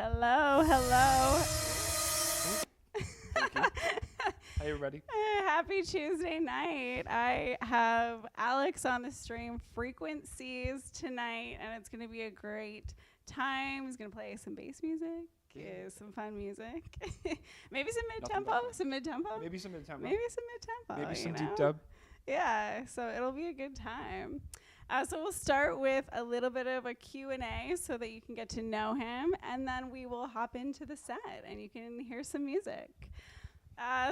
Hello, hello. Thank you. Hi, everybody. Happy Tuesday night. I have Alex on the stream, Frequencies, tonight, and it's going to be a great time. He's going to play some bass music, some fun music, maybe some mid-tempo, Maybe some mid-tempo. Maybe some deep dub. Yeah, so it'll be a good time. So we'll start with a little bit of a Q&A so that you can get to know him, and then we will hop into the set and you can hear some music.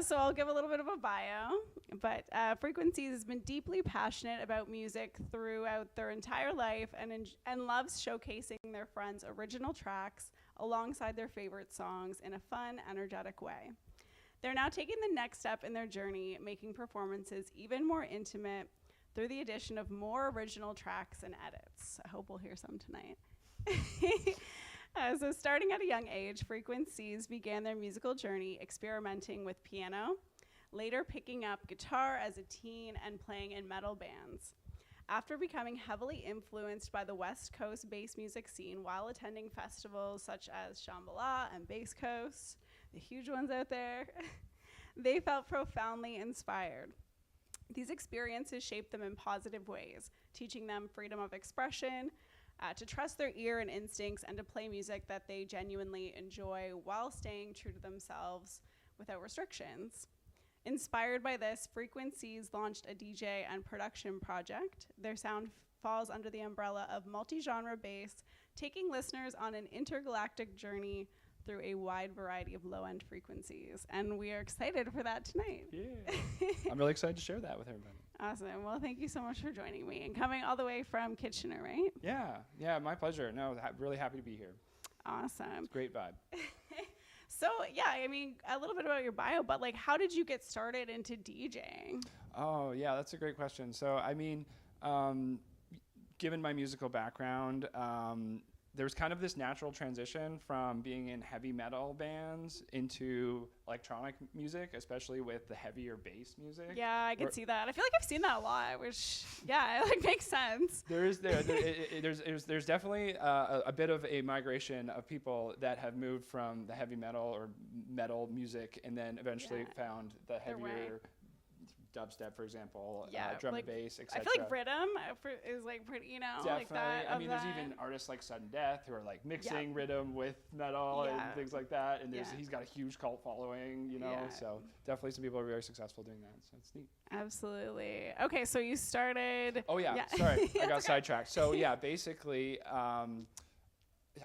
So I'll give a little bit of a bio, but Frequencies has been deeply passionate about music throughout their entire life and loves showcasing their friends' original tracks alongside their favorite songs in a fun, energetic way. They're now taking the next step in their journey, making performances even more intimate through the addition of more original tracks and edits. I hope we'll hear some tonight. So starting at a young age, Frequencies began their musical journey experimenting with piano, later picking up guitar as a teen and playing in metal bands. After becoming heavily influenced by the West Coast bass music scene while attending festivals such as Shambhala and Bass Coast, the huge ones out there, they felt profoundly inspired. These experiences shaped them in positive ways, teaching them freedom of expression, to trust their ear and instincts, and to play music that they genuinely enjoy while staying true to themselves without restrictions. Inspired by this, Frequencies launched a DJ and production project. Their sound falls under the umbrella of multi-genrebass, taking listeners on an intergalactic journey through a wide variety of low-end frequencies. And we are excited for that tonight. Yeah. I'm really excited to share that with everybody. Awesome. Well, thank you so much for joining me and coming all the way from Kitchener, right? Yeah, my pleasure. No, really happy to be here. Awesome. It's a great vibe. So, yeah, I mean, a little bit about your bio, but like, how did you get started into DJing? Oh, yeah, that's a great question. So, I mean, given my musical background, there was kind of this natural transition from being in heavy metal bands into electronic music, especially with the heavier bass music. Yeah, I can see that. I feel like I've seen that a lot, which, yeah, it like makes sense. There's definitely a bit of a migration of people that have moved from the heavy metal or metal music and then eventually found the heavier dubstep, for example, drum and bass, etc. I feel like rhythm is like pretty, Definitely. like that. I mean, there's even artists like Sudden Death who are like mixing rhythm with metal and things like that. And he's got a huge cult following, so definitely some people are very successurable doing that. So it's neat. Absolutely. Okay, so you started. Oh yeah. Sorry, I got sidetracked. So yeah, basically,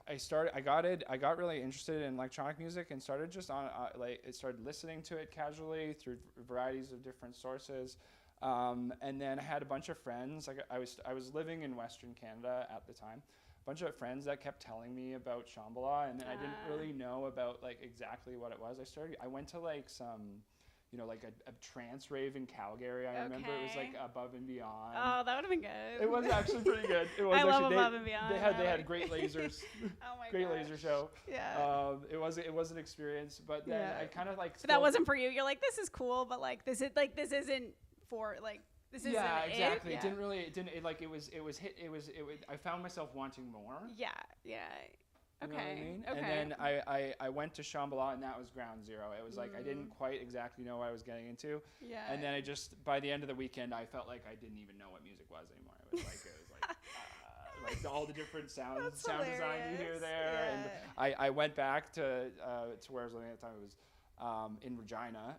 I got really interested in electronic music and started just started listening to it casually through varieties of different sources, and then I had a bunch of friends. I was living in Western Canada at the time. A bunch of friends that kept telling me about Shambhala, and then I didn't really know about like exactly what it was. I went to like some, like a trance rave in Calgary. I remember it was like Above and Beyond. Oh, that would have been good. It was actually pretty good. It was I actually, love Above and Beyond. They had great lasers. Oh my great gosh. laser show. Yeah. It was an experience, but then I kind of like. But that wasn't for you. You're like, this is cool, but like this isn't for like this isn't. Yeah, exactly. It didn't I found myself wanting more. Yeah. You know what I Okay. mean? Okay. And then I went to Shambhala, and that was ground zero. It was like I didn't quite exactly know what I was getting into. Yeah. And then by the end of the weekend, I felt like I didn't even know what music was anymore. It was like all the different sound design you hear there. Yeah. And I went back to where I was living at the time. It was in Regina.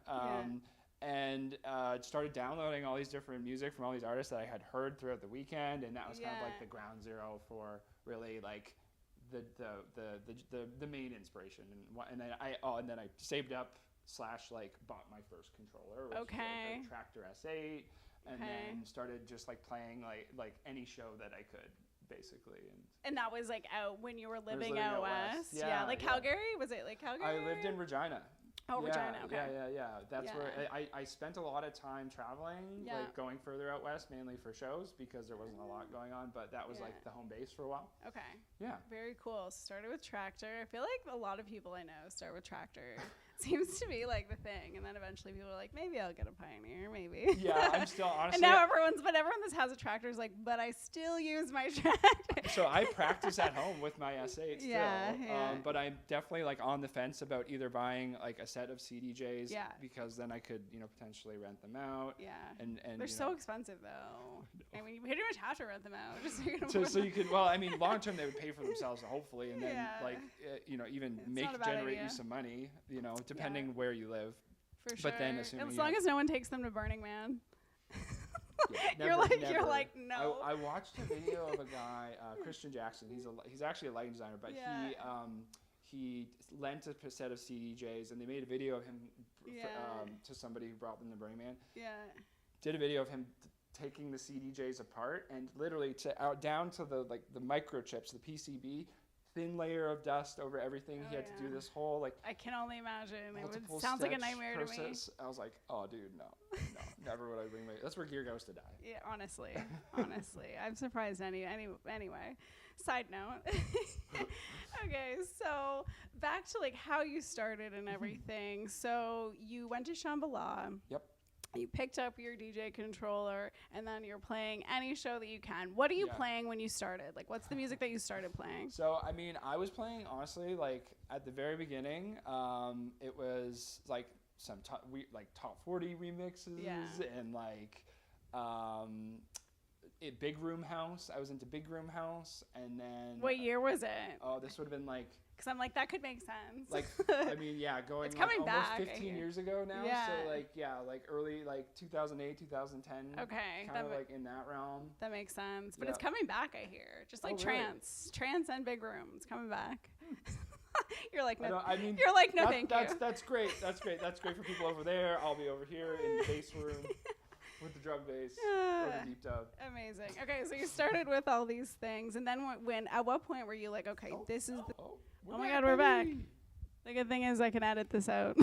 And started downloading all these different music from all these artists that I had heard throughout the weekend, and that was kind of like the ground zero for really like the main inspiration. And then I saved up / like bought my first controller, which was like a Tractor S8, and then started just like playing like any show that I could, basically. And that was like out when you were living out west. Yeah, like Calgary. Was it like Calgary? I lived in Regina. Oh, Regina. Okay. Yeah. That's where I spent a lot of time traveling, like going further out west, mainly for shows because there wasn't a lot going on. But that was like the home base for a while. Okay. Yeah. Very cool. So started with Tractor. I feel like a lot of people I know start with Tractor. Seems to be like the thing, and then eventually people are like, maybe I'll get a Pioneer, maybe. Yeah, I'm still honestly. And now everyone that has a tractor is like, but I still use my tractor. So I practice at home with my S8 still. Yeah. But I'm definitely like on the fence about either buying like a set of CDJs because then I could, potentially rent them out. Yeah. And they're so expensive though. I mean, you pretty much have to rent them out. Just so you could, long term they would pay for themselves hopefully, and then even generate you some money, depending where you live. For sure. But then assuming as long as no one takes them to Burning Man. Yeah, you're like no. I watched a video of a guy, Christian Jackson. He's actually a lighting designer, but he lent a set of CDJs, and they made a video of him to somebody who brought them to Burning Man. Yeah. Did a video of him taking the CDJs apart and literally down to the microchips, the PCB. Thin layer of dust over everything. He had to do this whole I can only imagine. It sounds like a nightmare to me. I was like, oh, dude, no, never would I bring my. That's where gear goes to die. Yeah, honestly, I'm surprised. Anyway, side note. Okay, so back to how you started and everything. So you went to Shambhala. Yep. You picked up your DJ controller, and then you're playing any show that you can. What are you playing when you started? What's the music that you started playing? So, I was playing, honestly, at the very beginning, it was, some top 40 remixes and, Big Room House. I was into Big Room House, and then... What year was it? Oh, this would have been, Because I'm that could make sense. Going it's coming almost back, 15 years ago now. Yeah. So early 2008, 2010. Okay. Kind of in that realm. That makes sense. But it's coming back, I hear. Just trance. Really? Trance and Big Room. It's coming back. You're like, no. You're like, no, thank you. That's great. That's great for people over there. I'll be over here in the bass room. With the drum bass or the deep dub. Amazing. Okay, so you started with all these things, and then at what point were you like, okay, this is oh my God, we're back. The good thing is I can edit this out.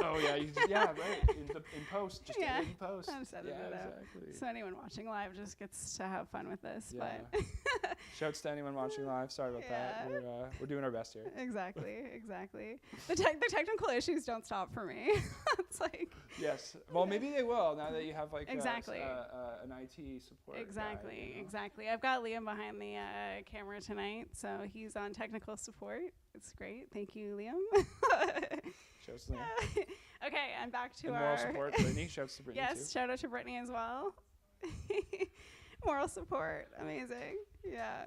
Oh yeah, right. In post, just edit in post. I'm just editing it out. Exactly. So anyone watching live just gets to have fun with this. Yeah. But shouts to anyone watching live. Sorry about that. We're doing our best here. Exactly. The technical issues don't stop for me. It's yes. Well, maybe they will now that you have an IT support. Exactly. I've got Liam behind the camera tonight, so he's on technical support. It's great. Thank you, Liam. Shouts to Liam. Okay, and back to our... moral support, Brittany. Shouts to Brittany, yes, shout out to Brittany as well. Moral support. Amazing. Yeah.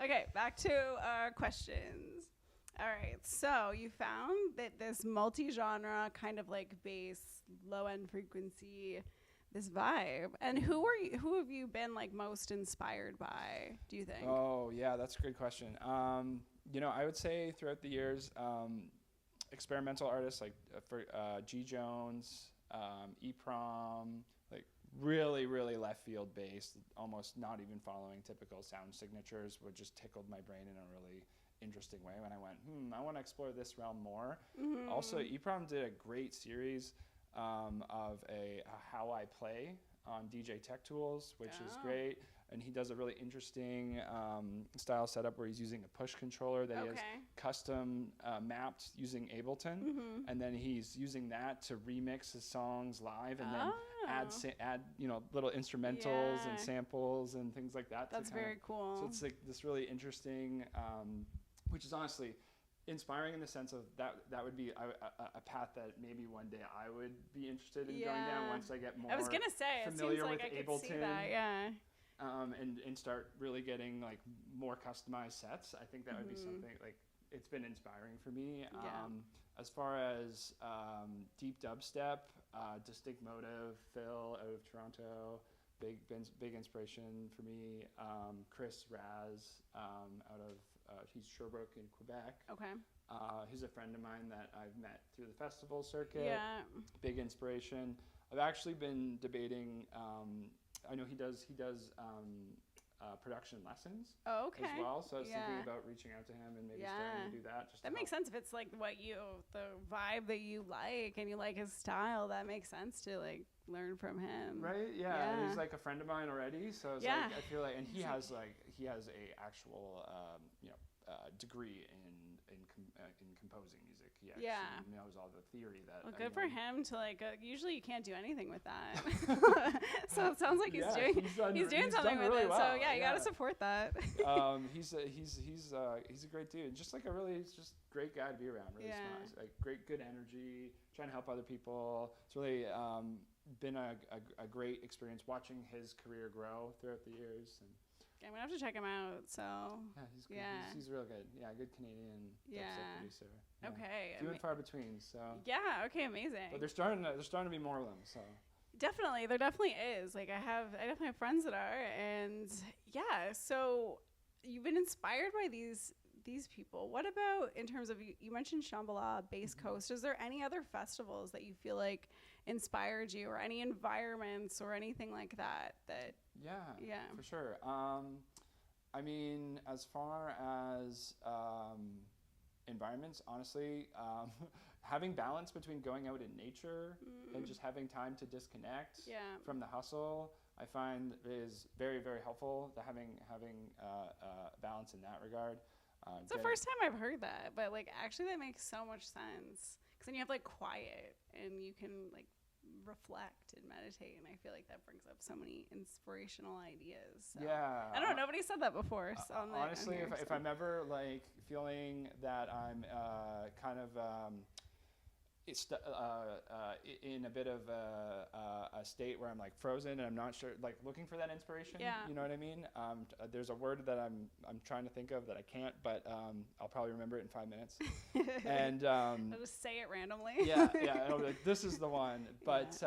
Okay, back to our questions. All right, so you found that this multi-genre kind of bass, low-end frequency, this vibe. And who have you been most inspired by, do you think? Oh, yeah, that's a good question. I would say throughout the years, experimental artists for G. Jones, EPROM, really, really left field bass, almost not even following typical sound signatures, would just tickled my brain in a really interesting way when I went, I want to explore this realm more. Mm-hmm. Also, EPROM did a great series of a How I Play on DJ Tech Tools, which is great. And he does a really interesting style setup where he's using a push controller that he has custom mapped using Ableton. Mm-hmm. And then he's using that to remix his songs live and then add little instrumentals and samples and things like that. That's very cool. So it's this really interesting, which is honestly inspiring in the sense of that would be a path that maybe one day I would be interested in going down once I get more I was gonna say, familiar it seems with I Ableton. could see that, yeah. And start really getting more customized sets. I think that would be something it's been inspiring for me. As far as deep dubstep, Distinct Motive, Phil out of Toronto, big inspiration for me. Chris Raz out of he's Sherbrooke in Quebec. Okay. He's a friend of mine that I've met through the festival circuit. Yeah. Big inspiration. I've actually been debating. I know he does production lessons as well. So I was thinking about reaching out to him and maybe starting to do that. That makes sense if it's the vibe that you like and you like his style. That makes sense to learn from him. Right? Yeah. He's a friend of mine already. So it's I feel and he has a actual degree in composing music. he actually Yeah. knows all the theory that. Well, I good for mean, him to like. Usually, you can't do anything with that. So it sounds like he's yeah, doing he's something done with really it. well. So yeah, you gotta support that. He's a great dude. Just like he's just great guy to be around. Really smart. He's, like good energy, trying to help other people. It's really been a great experience watching his career grow throughout the years. And I'm gonna have to check him out. So yeah, he's good. He's real good. Yeah, good Canadian dubstep producer. Yeah. Okay. Few and far between. So yeah. Okay. Amazing. but there's starting to be more of them. So definitely, there definitely is. Like I definitely have friends that are, and yeah. So you've been inspired by these people. What about in terms of you mentioned Shambhala, Bass Coast? Is there any other festivals that you feel like inspired you, or any environments or anything like that? Yeah, for sure. I mean, as far as environments, honestly, having balance between going out in nature and just having time to disconnect from the hustle, I find is very, very helpful. To having balance in that regard. It's the first time I've heard that, but like actually that makes so much sense. Because then you have like quiet and you can like reflect and meditate, and I feel like that brings up so many inspirational ideas. So. Yeah, I don't know. Nobody said that before. So honestly, if I'm ever like feeling that I'm kind of in a bit of a state where I'm like frozen and I'm not sure, like looking for that inspiration. Yeah. You know what I mean? There's a word that I'm trying to think of that I can't, but I'll probably remember it in 5 minutes. And I'll just say it randomly. yeah, it'll be like, this is the one. But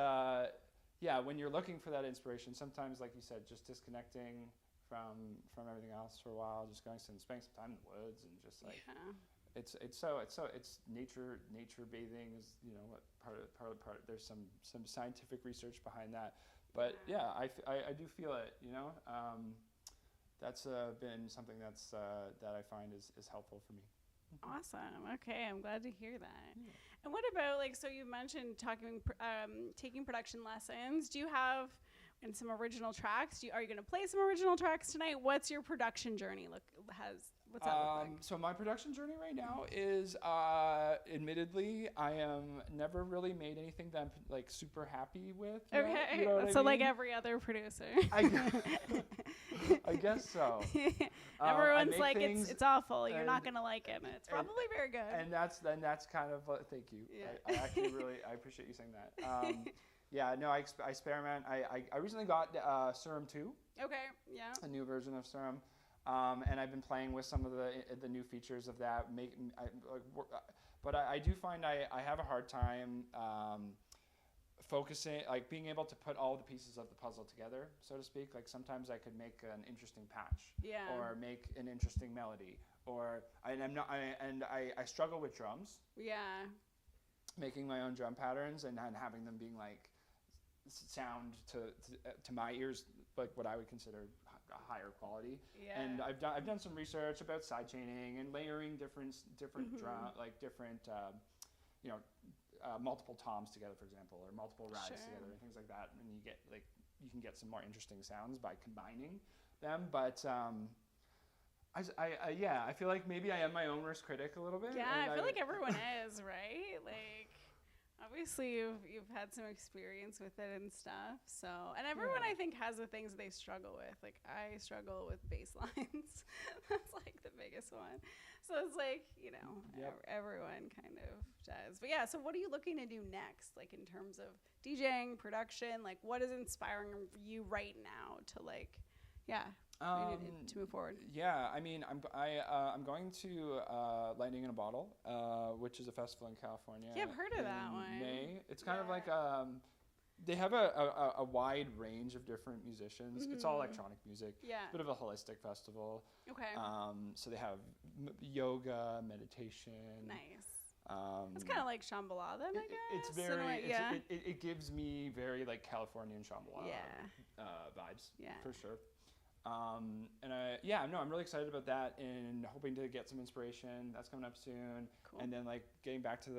when you're looking for that inspiration, sometimes, like you said, just disconnecting from everything else for a while, just spending some time in the woods and just like. Yeah. It's nature bathing is, you know, what part there's some scientific research behind that, but I do feel it, you know. That's been something that I find is helpful for me. Awesome. Okay, I'm glad to hear that. Yeah. And what about like, so you mentioned taking production lessons. Do you have some original tracks? Are you going to play some original tracks tonight? What's your production journey what's that look like? So my production journey right now is, admittedly, I am never really made anything that I'm like super happy with. Okay, you know what I mean? Like every other producer. I guess so. Everyone's like, it's awful. You're not gonna like it. And it's probably very good. And that's kind of thank you. Yeah. I actually really I appreciate you saying that. Yeah, no, I experiment. I recently got Serum 2. Okay, yeah. A new version of Serum. And I've been playing with some of the new features of that. But I do find I have a hard time focusing, like being able to put all the pieces of the puzzle together, so to speak. Like sometimes I could make an interesting patch, or make an interesting melody, I struggle with drums. Yeah. Making my own drum patterns and having them being like sound to my ears like what I would consider higher quality. Yeah. And I've done some research about sidechaining and layering different drum, like different multiple toms together, for example, or multiple rides together and things like that, and you can get some more interesting sounds by combining them. But I feel like maybe I am my own worst critic a little bit. Yeah, I feel like everyone is, right? Like obviously you've had some experience with it and stuff, so, and everyone I think has the things they struggle with. Like I struggle with bass lines. That's like the biggest one. So it's like, you know, everyone kind of does. But yeah, so what are you looking to do next, like in terms of DJing, production? Like what is inspiring you right now to like to move forward? Yeah, I mean, I'm going to Lightning in a Bottle, which is a festival in California. Yeah, I've heard of that one. May. It's kind of like they have a wide range of different musicians. It's all electronic music. Yeah. It's a bit of a holistic festival. Okay. So they have yoga, meditation. Nice. It's kind of like Shambhala then, I guess. It's very, it gives me very like Californian Shambhala vibes. Yeah. For sure. I'm really excited about that and hoping to get some inspiration. That's coming up soon. Cool. And then like getting back to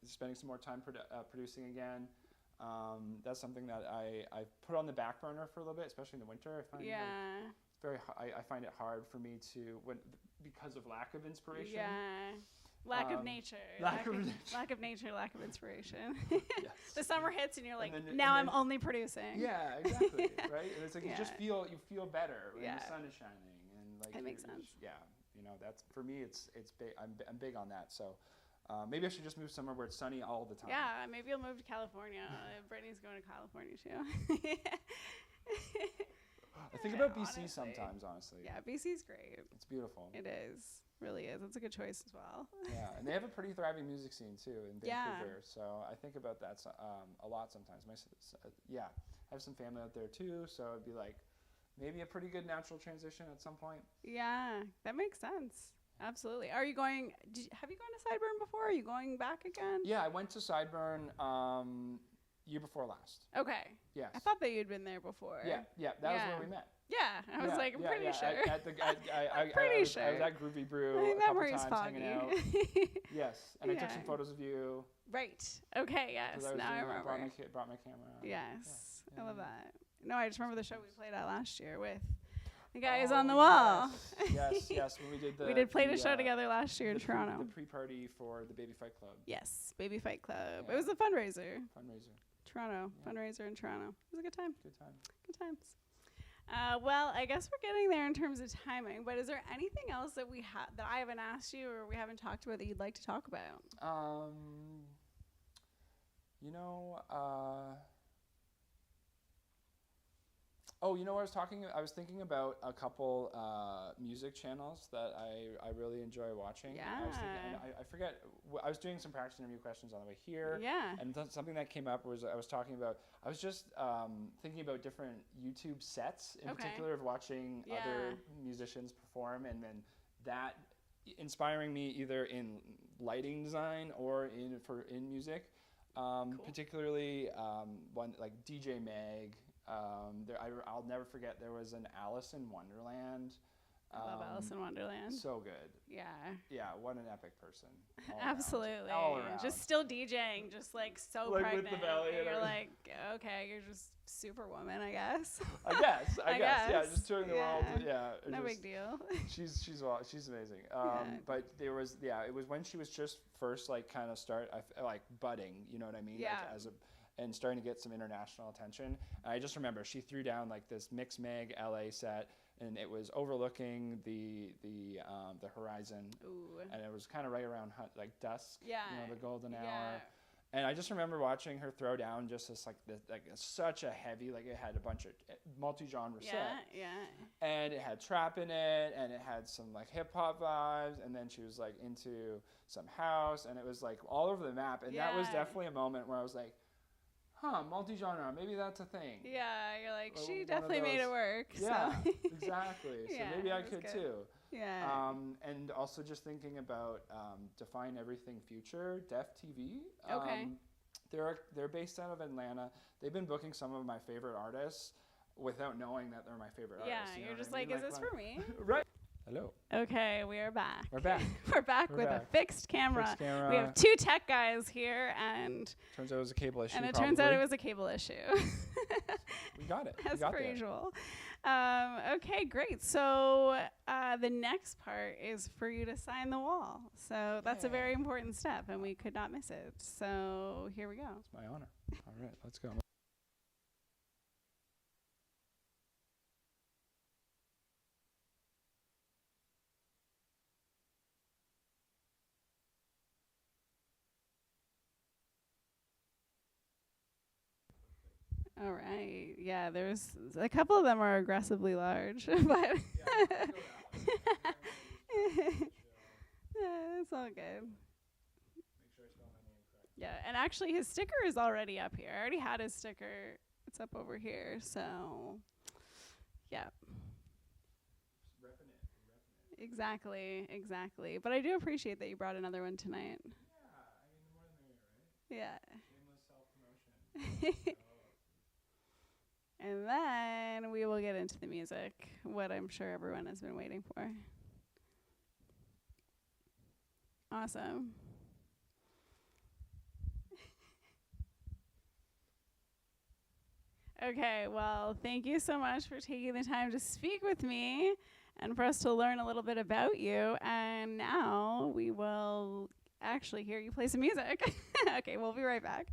spending some more time producing again. That's something that I put on the back burner for a little bit, especially in the winter. I find I find it hard for me to because of lack of inspiration. Yeah. Lack of nature. Lack of nature. Lack of nature, lack of inspiration. Yes. The summer hits and you're like, And then- now and I'm only producing. Yeah, exactly. Right? And it's like Yeah. you feel better when Yeah. the sun is shining, and like That makes you're- sense. Yeah, you know, that's for me. It's big. I'm big on that. So maybe I should just move somewhere where it's sunny all the time. Yeah, maybe you'll move to California. Brittany's going to California too. I think about BC Honestly. sometimes, honestly. Yeah, BC's great. It's beautiful. It is. Really is. It's a good choice as well. Yeah, and they have a pretty thriving music scene too in Yeah. Vancouver. So I think about that a lot sometimes. I have some family out there too, so it'd be like maybe a pretty good natural transition at some point. Yeah, that makes sense. Absolutely. Are you going? Have you gone to Sideburn before? Are you going back again? Yeah, I went to Sideburn year before last. Okay. Yes. I thought that you'd been there before. Yeah, that was Yeah. where we met. Yeah, I was like, I'm pretty sure. I'm pretty I sure. was at Groovy Brew My a couple memory's times foggy. hanging out. Yes, and I took some Yeah. photos of you. Right. Okay. Yes. 'Cause Now I remember. Brought my camera. Yes. Yeah. I love that. No, I just remember the show we played at last year with the guys Oh, on the wall. Yes. When we did We did play the show together last year in Toronto. The pre-party for the Baby Fight Club Yes, Baby Fight Club. Yeah. It was a fundraiser. fundraiser. Toronto. Yeah. Fundraiser in Toronto. It was a good time. Good time. Good times. Well, I guess we're getting there in terms of timing, but is there anything else that that I haven't asked you or we haven't talked about that you'd like to talk about? You know, I was thinking about a couple music channels that I really enjoy watching. I was thinking, and I forget. I was doing some practice interview questions on the way here. Yeah. And something that came up was I was just thinking about different YouTube sets, in Okay. particular of watching Yeah. other musicians perform, and then that inspiring me either in lighting design or in music. Cool. Particularly one like DJ Meg. I'll never forget there was an Alice in Wonderland. I love Alice in Wonderland. So good. Yeah. What an epic person. Absolutely. All around. Just still DJing, just like so Like with pregnant. the belly and you're everything. like, okay, you're just Superwoman, I guess. I guess. I Yeah, guess. just touring the world. Yeah. No big deal. She's amazing. Yeah. But it was when she was just first like kind of like budding, you know what I mean? Yeah. Like and starting to get some international attention. And I just remember she threw down like this Mix Mag LA set, and it was overlooking the horizon. Ooh. And it was kind of right around like dusk, Yeah. the golden hour. Yeah. And I just remember watching her throw down just this such a heavy, like it had a bunch of multi-genre set. Yeah. And it had trap in it, and it had some like hip hop vibes, and then she was like into some house, and it was like all over the map. And that was Yeah. definitely a moment where I was like, multi-genre, maybe that's a thing. Yeah, you're like, Or she one of definitely made it those- work. Yeah, So. exactly. So Yeah, maybe I that's could good. too. Yeah. And also just thinking about Define Everything Future, Def TV. Okay. They're based out of Atlanta. They've been booking some of my favorite artists without knowing that they're my favorite Yeah, artists. You know you're what just I mean? like, is this when- for me? Right. Hello. Okay, we are back. We're back. We're back We're with a back. fixed camera. Fixed camera. We have two tech guys here, and Turns out it was a cable issue. it turns out it was a cable issue. We got it. As we got per there. usual. Okay, great. So the next part is for you to sign the wall. So that's a Yeah. very important step, and we could not miss it. So here we go. It's my honor. All right, let's go. All right. Yeah, there's a couple of them are aggressively large, but it's all good. Yeah, and actually his sticker is already up here. I already had his sticker. It's up over here. So, yeah. Exactly. But I do appreciate that you brought another one tonight. Yeah. And then we will get into the music, what I'm sure everyone has been waiting for. Awesome. Okay, well, thank you so much for taking the time to speak with me and for us to learn a little bit about you. And And now we will actually hear you play some music. Okay, we'll be right back.